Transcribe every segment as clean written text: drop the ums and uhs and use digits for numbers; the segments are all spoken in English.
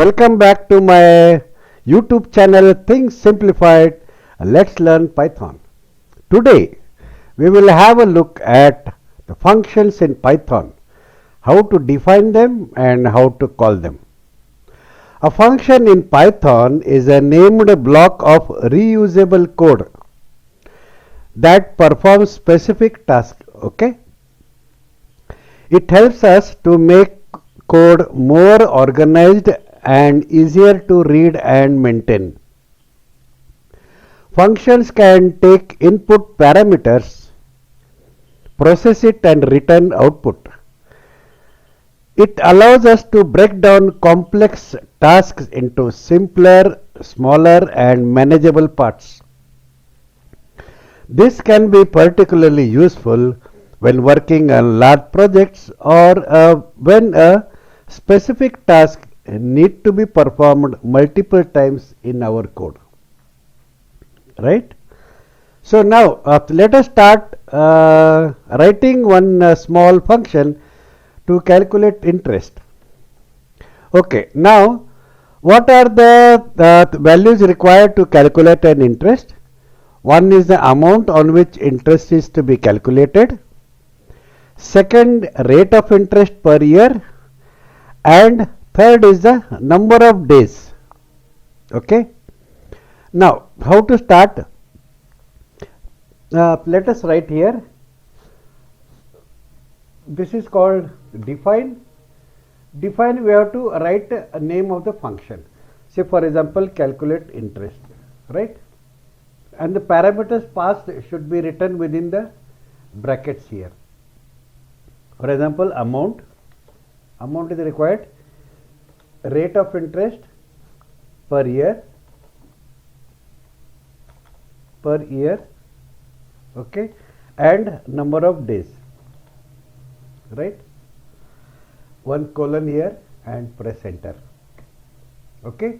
welcome back to my YouTube channel Things Simplified. Let's learn Python. Today we will have a look at the functions in Python, how to define them and how to call them. A function in Python is a named block of reusable code that performs specific tasks. Okay, it helps us to make code more organized and easier to read and maintain. Functions can take input parameters, process it and return output. It allows us to break down complex tasks into simpler, smaller and manageable parts. This can be particularly useful when working on large projects or when a specific task need to be performed multiple times in our code, right? So now let us start writing one small function to calculate interest. Okay, now what are the values required to calculate an interest? One is the amount on which interest is to be calculated. Second, rate of interest per year, and third is the number of days. Okay, now how to start? Let us write here. This is called define. Define, we have to write a name of the function. Say for example calculate interest, right? And the parameters passed should be written within the brackets here. For example, amount is required, rate of interest per year, okay, and number of days, right? One colon here and press enter. Okay,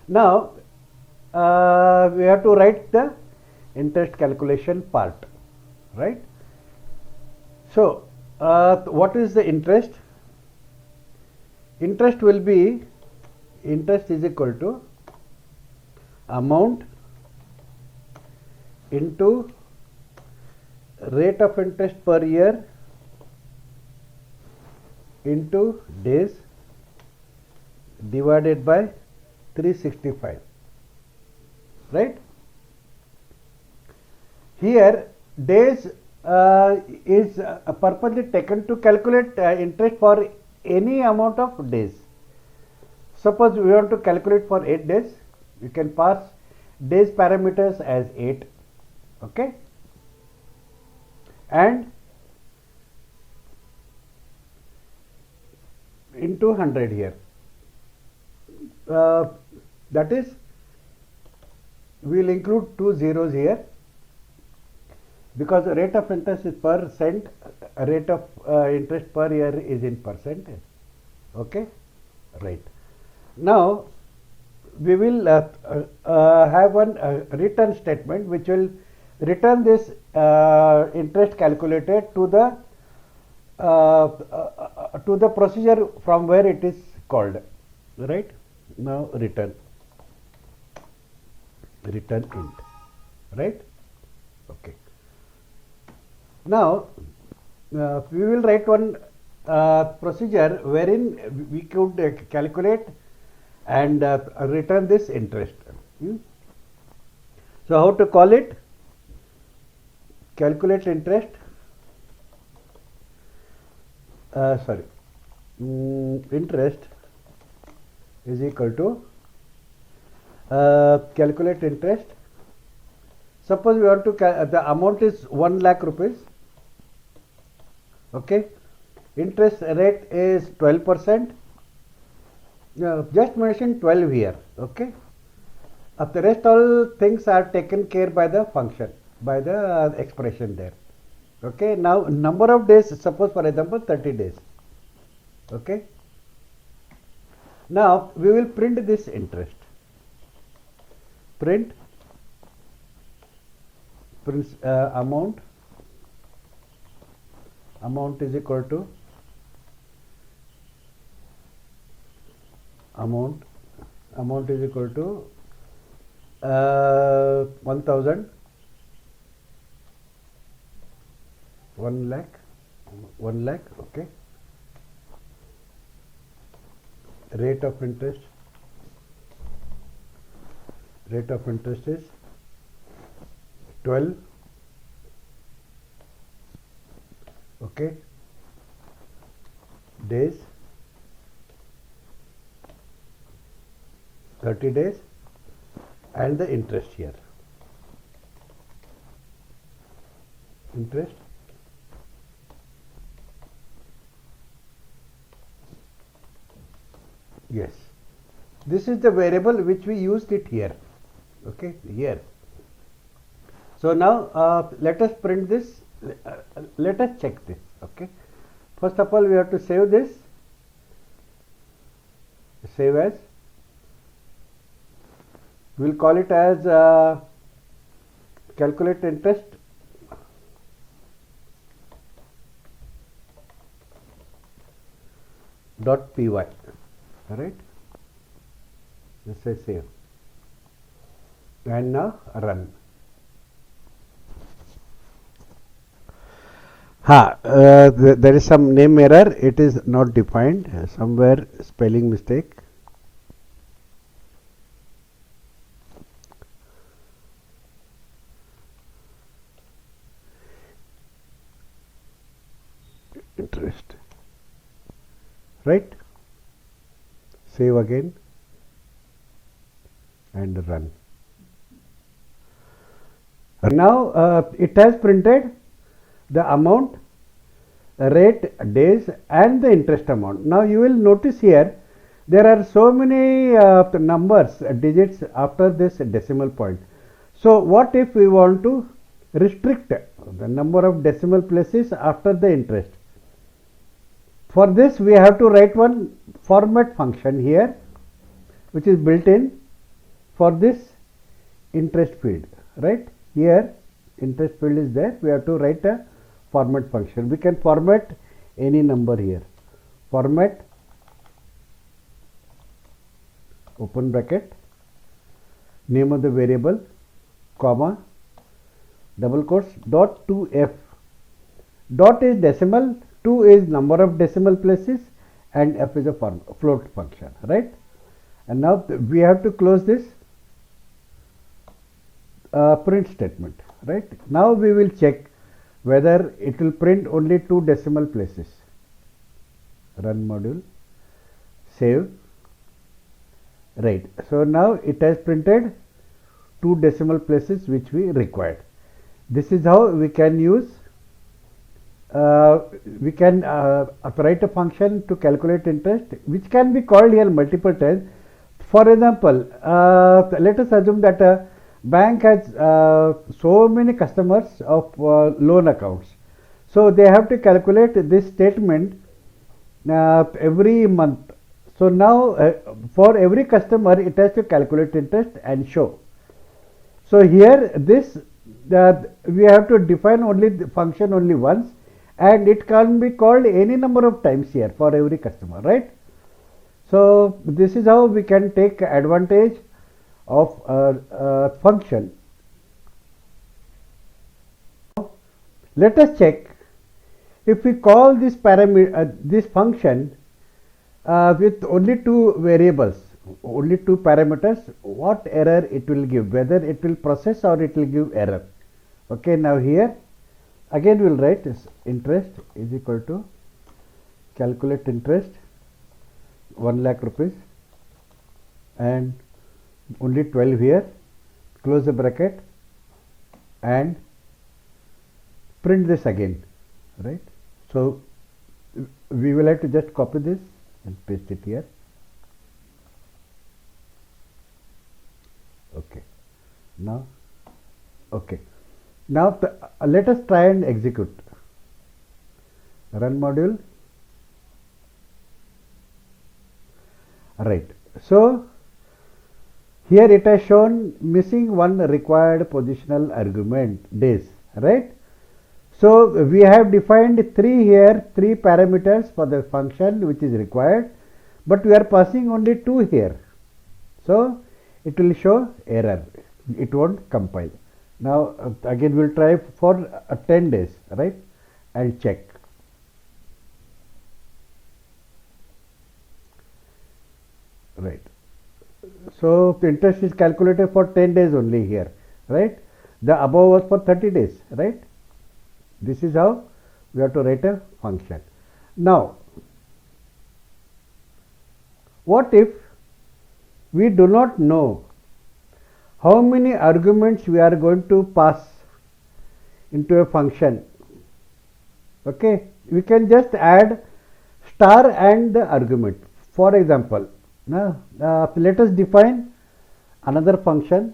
now we have to write the interest calculation part, right? So what is the interest? Interest will be, interest is equal to amount into rate of interest per year into days divided by 365, right? Here days is purposely taken to calculate interest for any amount of days. Suppose we want to calculate for 8 days, you can pass days parameters as 8, okay, and into 100 here. That is, we will include 2 zeros here because the rate of interest is percent, rate of interest per year is in percentage. Okay, right. Now we will have one return statement which will return this interest calculated to the procedure from where it is called, right? Now return int, right? Okay. Now we will write one procedure wherein we could calculate and return this interest. So how to call it? Calculate interest, interest is equal to calculate interest. Suppose we want to the amount is 1 lakh rupees, okay, interest rate is 12%, just mention 12 here, okay. The rest all things are taken care by the function, by the expression there, okay. Now number of days, suppose for example 30 days, okay. Now we will print this interest, print amount is equal to amount is equal to 1000, 1 lakh, 1 lakh. Okay. Rate of interest is 12. Okay. Days 30 days, and the interest here. Interest yes, this is the variable which we used it here. Okay, here. So now let us print this. Let us check this. Okay. First of all, we have to save this. Save as. We'll call it as calculate interest. .py. Alright. Let's say save. And now run. There is some name error. It is not defined. Somewhere spelling mistake. Interest. Right? Save again and run. Now it has printed the amount, rate, days, and the interest amount. Now you will notice here there are so many numbers, digits after this decimal point. So what if we want to restrict the number of decimal places after the interest? For this we have to write one format function here, which is built in for this interest field. Right here interest field is there. We have to write a format function. We can format any number here. Format, open bracket, name of the variable, comma, double quotes, dot to f. Dot is decimal, 2 is number of decimal places, and f is a float function, right? And now we have to close this print statement, right? Now we will check whether it will print only 2 decimal places. Run module, save. Right. So now it has printed 2 decimal places which we required. This is how we can use. We can write a function to calculate interest, which can be called here multiple times. For example, let us assume that a bank has so many customers of loan accounts. So they have to calculate this statement every month. So now for every customer it has to calculate interest and show. So here this we have to define only the function only once, and it can be called any number of times here for every customer, right? So this is how we can take advantage of a function. Let us check if we call this parameter this function with only 2 variables, only 2 parameters, what error it will give, whether it will process or it will give error. Okay, now here again we will write interest is equal to calculate interest 1 lakh rupees and only 12 here, close the bracket and print this again, right? So we will have to just copy this and paste it here. Okay. Now, okay. Now let us try and execute. Run module. Right. So here it has shown missing one required positional argument, days, right? So we have defined 3 here, 3 parameters for the function which is required, but we are passing only 2 here, so it will show error, it won't compile. Now again we'll try for 10 days, right? I'll check. Right, so the interest is calculated for 10 days only here, right? The above was for 30 days, right? This is how we have to write a function. Now what if we do not know how many arguments we are going to pass into a function? Okay, we can just add star and the argument. For example, now let us define another function,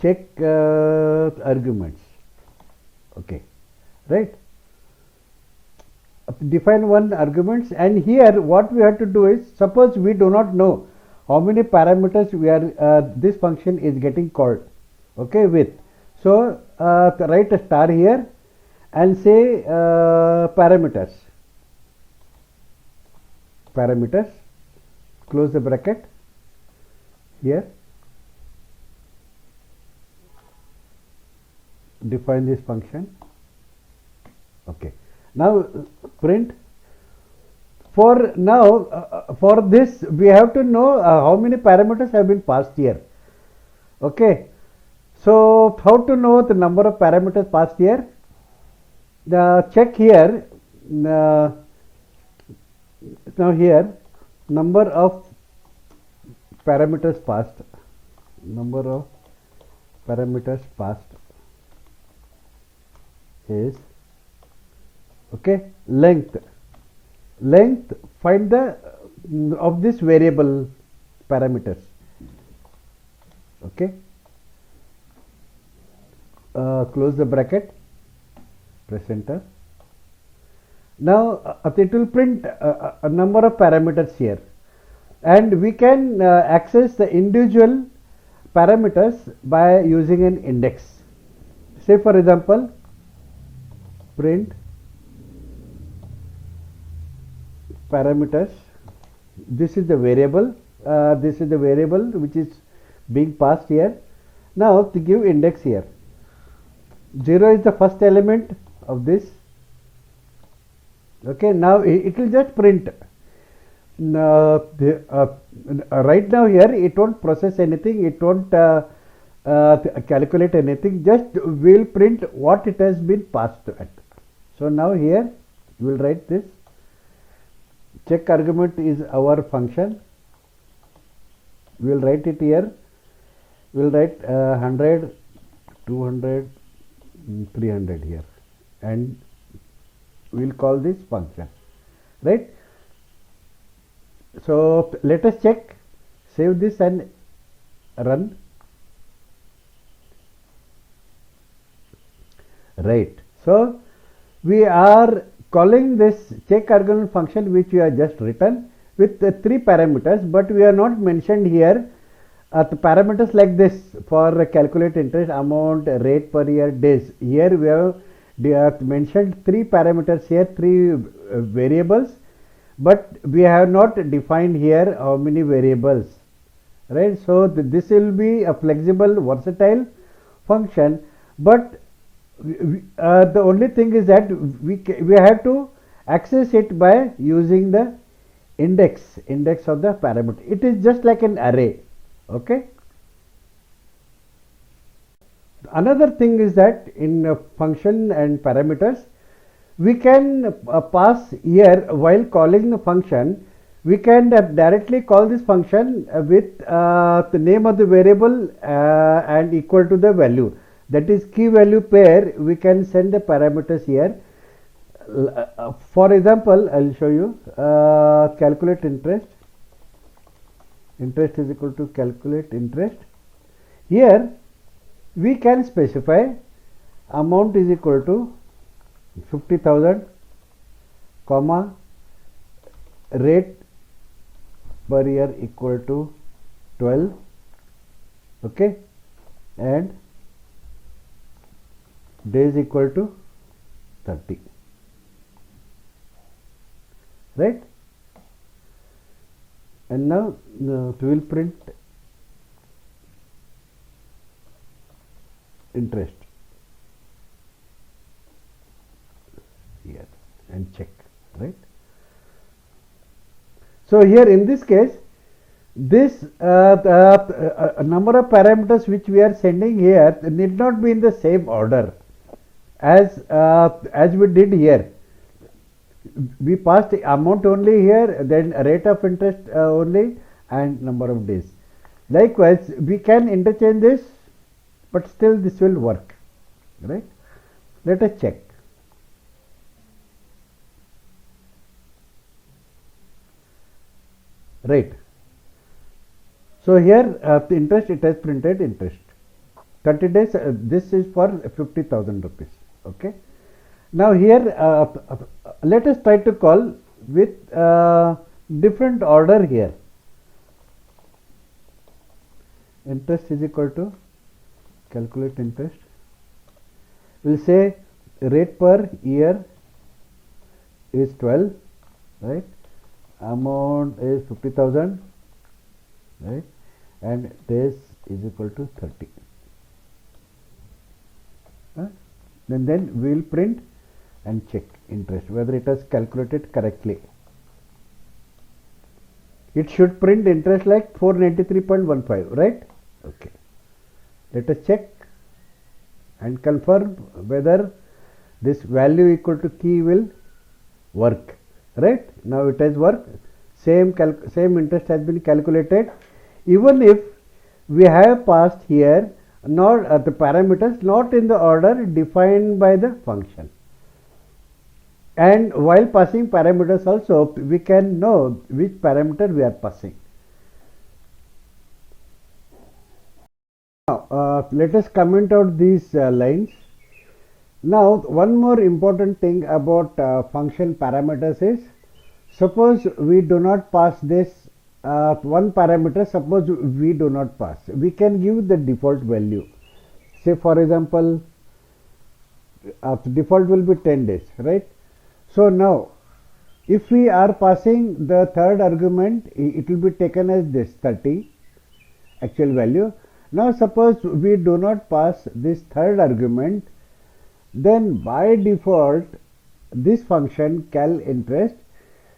check arguments. Okay, right? Define one arguments, and here what we have to do is, suppose we do not know how many parameters we are this function is getting called, okay, with. So write a star here and say parameters, close the bracket here, define this function. Okay, now print. For now for this we have to know how many parameters have been passed here. Okay, so how to know the number of parameters passed here? Check here, now here number of parameters passed, is, okay, length, find the of this variable parameters. Okay, close the bracket, press enter. Now it will print a number of parameters here, and we can access the individual parameters by using an index. Say for example, print parameters. This is the variable, which is being passed here. Now to give index here, 0 is the first element of this. Okay, now it will just print. Right now here it won't process anything, it won't calculate anything, just will print what it has been passed at. So now here we will write this. Check argument is our function. We will write it here. We will write 100, 200, 300 here, and we will call this function, right? So let us check, save this and run. Right, so we are calling this check argument function which we have just written with 3 parameters, but we are not mentioned here the parameters like this for calculate interest, amount, rate per year, days. Here we have mentioned 3 parameters here, 3 variables, but we have not defined here how many variables, right? So this will be a flexible, versatile function, but the only thing is that we have to access it by using the index of the parameter. It is just like an array. Okay. Another thing is that in function and parameters, we can pass here while calling the function. We can directly call this function with the name of the variable and equal to the value. That is key value pair. We can send the parameters here. For example, I will show you. Calculate interest. Interest is equal to calculate interest. Here we can specify amount is equal to 50,000, comma, rate per year equal to 12. Okay, and days equal to 30. right? And now we will print interest here and check, right? So here in this case, this number of parameters which we are sending here need not be in the same order as we did here. We passed the amount only here, then rate of interest only, and number of days. Likewise, we can interchange this, but still this will work, right? Let us check. Right. So here the interest, it has printed interest. 30 days, this is for 50,000 rupees. Okay. Now here let us try to call with different order here. Interest is equal to, calculate interest. We will say rate per year is 12, right? Amount is 50,000, right? And days is equal to 30. Then we will print and check interest whether it has calculated correctly. It should print interest like 493.15, right? Okay. Let us check and confirm whether this value equal to key will work, right? Now it has worked. Same interest has been calculated, even if we have passed here not the parameters not in the order defined by the function. And while passing parameters also, we can know which parameter we are passing. Now let us comment out these lines. Now one more important thing about function parameters is, suppose we do not pass this one parameter, suppose we do not pass, we can give the default value. Say for example, default will be 10 days, right? So now if we are passing the third argument, it will be taken as this 30 actual value. Now suppose we do not pass this third argument, then by default this function cal interest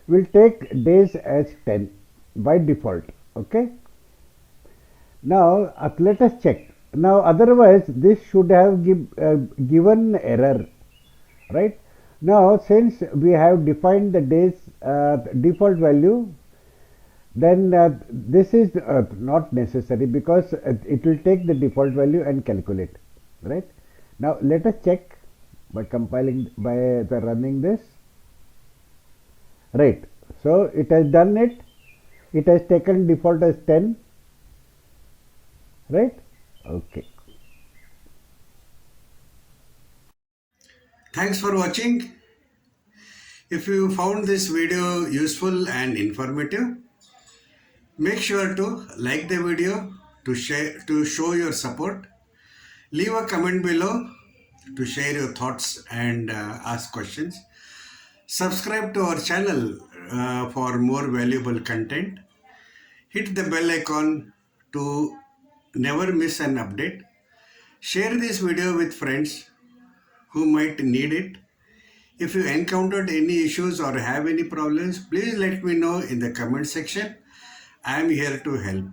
will take days as 10 by default. Okay. Now let us check. Now otherwise this should have given error, right? Now since we have defined the days default value, then this is not necessary, because it will take the default value and calculate, right? Now let us check by compiling, by the running this, right? So it has done it. It has taken default as 10, right? Okay. Thanks for watching. If you found this video useful and informative, make sure to like the video, to show your support. Leave a comment below to share your thoughts and ask questions. Subscribe to our channel for more valuable content. Hit the bell icon to never miss an update. Share this video with friends who might need it. If you encountered any issues or have any problems, please let me know in the comment section. I am here to help.